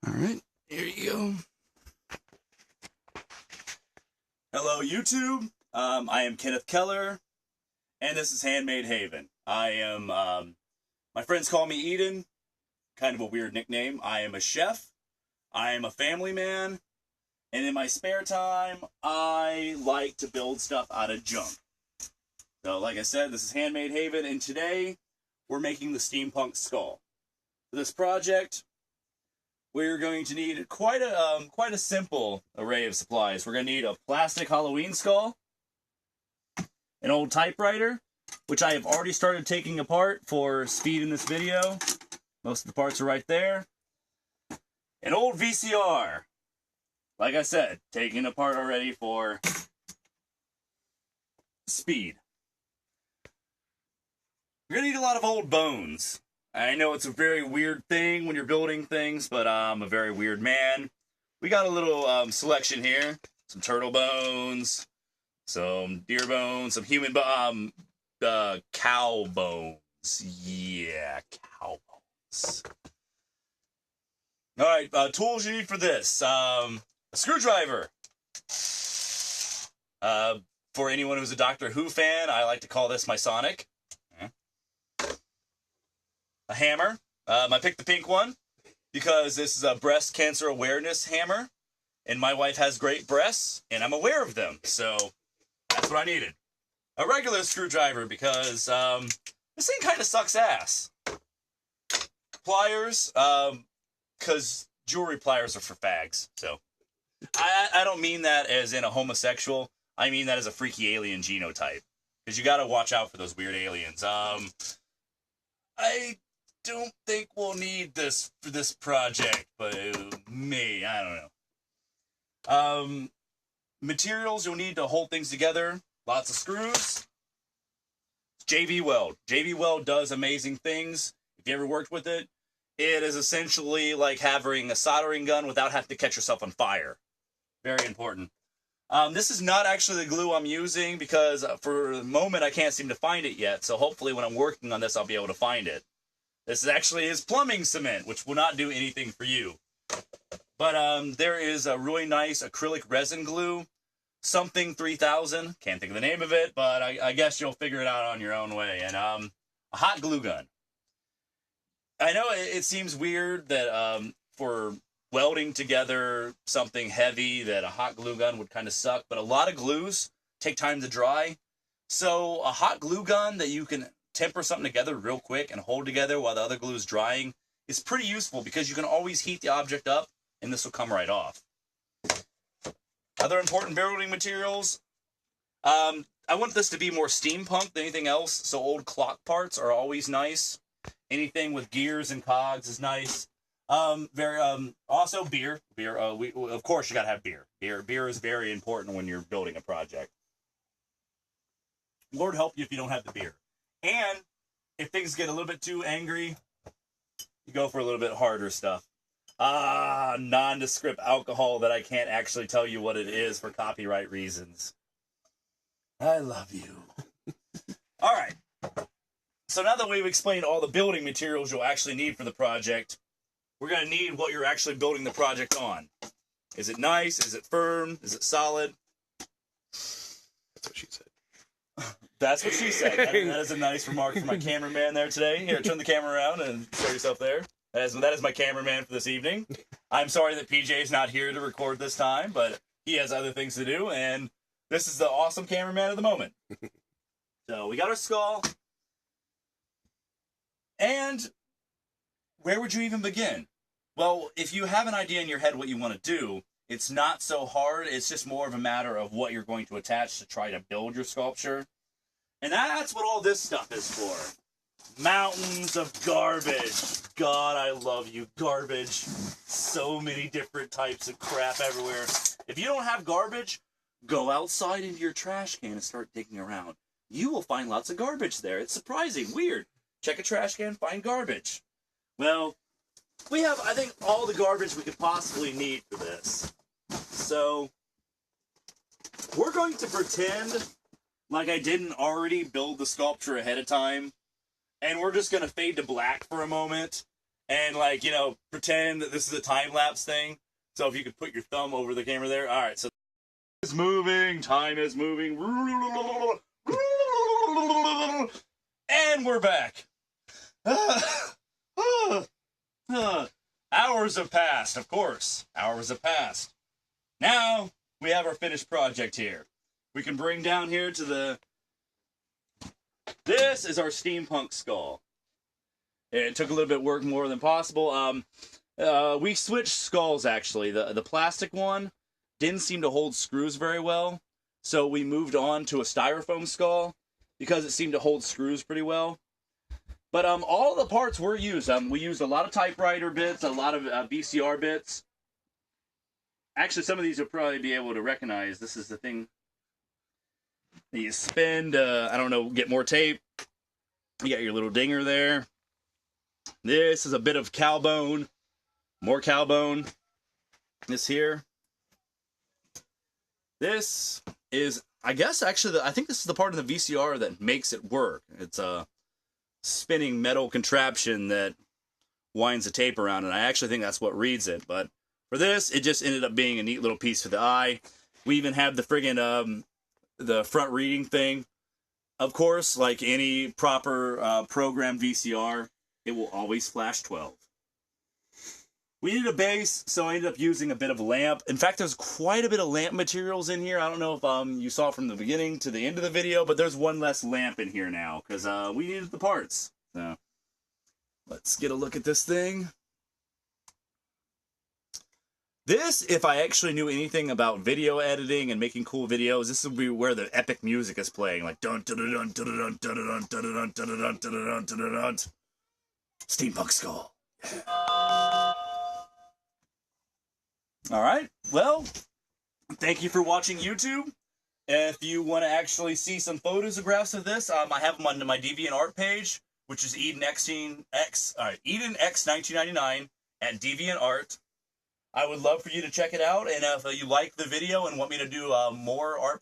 All right, here you go. Hello, YouTube. I am Kenneth Keller, and this is Handmade Haven. I am, my friends call me Eden, kind of a weird nickname. I am a chef, I am a family man, and in my spare time, I like to build stuff out of junk. So, like I said, this is Handmade Haven, and today, we're making the Steampunk skull. For this project, we're going to need quite a simple array of supplies. We're going to need a plastic Halloween skull, an old typewriter, which I have already started taking apart for speed in this video. Most of the parts are right there. An old VCR. Like I said, taking apart already for speed. You're going to need a lot of old bones. I know it's a very weird thing when you're building things, but I'm a very weird man. We got a little selection here. Some turtle bones, some deer bones, some human cow bones. Yeah, cow bones. All right, tools you need for this. A screwdriver. For anyone who's a Doctor Who fan, I like to call this my Sonic. A hammer. I picked the pink one because this is a breast cancer awareness hammer, and my wife has great breasts, and I'm aware of them, so that's what I needed. A regular screwdriver because this thing kind of sucks ass. Pliers, because jewelry pliers are for fags, so I don't mean that as in a homosexual. I mean that as a freaky alien genotype, because you got to watch out for those weird aliens. I don't think we'll need this for this project, but me, I don't know. Materials you'll need to hold things together. Lots of screws. JV Weld. JV Weld does amazing things. If you ever worked with it, it is essentially like having a soldering gun without having to catch yourself on fire. Very important. This is not actually the glue I'm using because for the moment I can't seem to find it yet, so hopefully when I'm working on this I'll be able to find it. This actually is plumbing cement, which will not do anything for you. But there is a really nice acrylic resin glue, something 3000. Can't think of the name of it, but I guess you'll figure it out on your own way. And a hot glue gun. I know it seems weird that for welding together something heavy that a hot glue gun would kind of suck, but a lot of glues take time to dry. So a hot glue gun that you can temper something together real quick and hold together while the other glue is drying is pretty useful because you can always heat the object up and this will come right off. Other important building materials. I want this to be more steampunk than anything else, so old clock parts are always nice. Anything with gears and cogs is nice. Also beer. Of course you gotta have beer. Beer is very important when you're building a project. Lord help you if you don't have the beer. And if things get a little bit too angry, you go for a little bit harder stuff. Nondescript alcohol that I can't actually tell you what it is for copyright reasons. I love you. All right. So now that we've explained all the building materials you'll actually need for the project, we're going to need what you're actually building the project on. Is it nice? Is it firm? Is it solid? That's what she said. That's what she said. That is a nice remark from my cameraman there today. Here, turn the camera around and show yourself there. That is my cameraman for this evening. I'm sorry that PJ is not here to record this time, but he has other things to do, and this is the awesome cameraman of the moment. So we got our skull. And where would you even begin? Well, if you have an idea in your head what you want to do, it's not so hard. It's just more of a matter of what you're going to attach to try to build your sculpture. And that's what all this stuff is for. Mountains of garbage. God, I love you. Garbage. So many different types of crap everywhere. If you don't have garbage, go outside into your trash can and start digging around. You will find lots of garbage there. It's surprising. Weird. Check a trash can, find garbage. Well, we have, I think, all the garbage we could possibly need for this. So, we're going to pretend like I didn't already build the sculpture ahead of time, and we're just going to fade to black for a moment and like, you know, pretend that this is a time-lapse thing. So if you could put your thumb over the camera there. All right, so it's moving, time is moving. And we're back. Hours have passed, of course. Hours have passed. Now we have our finished project here. We can bring down here to the... This is our steampunk skull. It took a little bit of work, more than possible. We switched skulls, actually. The plastic one didn't seem to hold screws very well, so we moved on to a styrofoam skull because it seemed to hold screws pretty well. But all the parts were used. We used a lot of typewriter bits, a lot of VCR bits. Actually, some of these you'll probably be able to recognize. This is the thing that you spin, I don't know, get more tape. You got your little dinger there. This is a bit of cowbone. More cowbone. This here. This is, I guess, actually, I think this is the part of the VCR that makes it work. It's a spinning metal contraption that winds the tape around, and I actually think that's what reads it. But for this, it just ended up being a neat little piece for the eye. We even have the friggin' the front reading thing. Of course, like any proper programmed VCR, it will always flash 12. We needed a base, so I ended up using a bit of a lamp. In fact, there's quite a bit of lamp materials in here. I don't know if you saw from the beginning to the end of the video, but there's one less lamp in here now, because we needed the parts. So, let's get a look at this thing. This, if I actually knew anything about video editing and making cool videos, this would be where the epic music is playing, like dun dun dun dun dun dun dun dun dun dun dun dun dun dun. Steampunk skull. All right. Well, thank you for watching YouTube. If you want to actually see some photographs of this, I have them on my DeviantArt page, which is EdenX1999 at DeviantArt. I would love for you to check it out, and if you like the video and want me to do more art projects,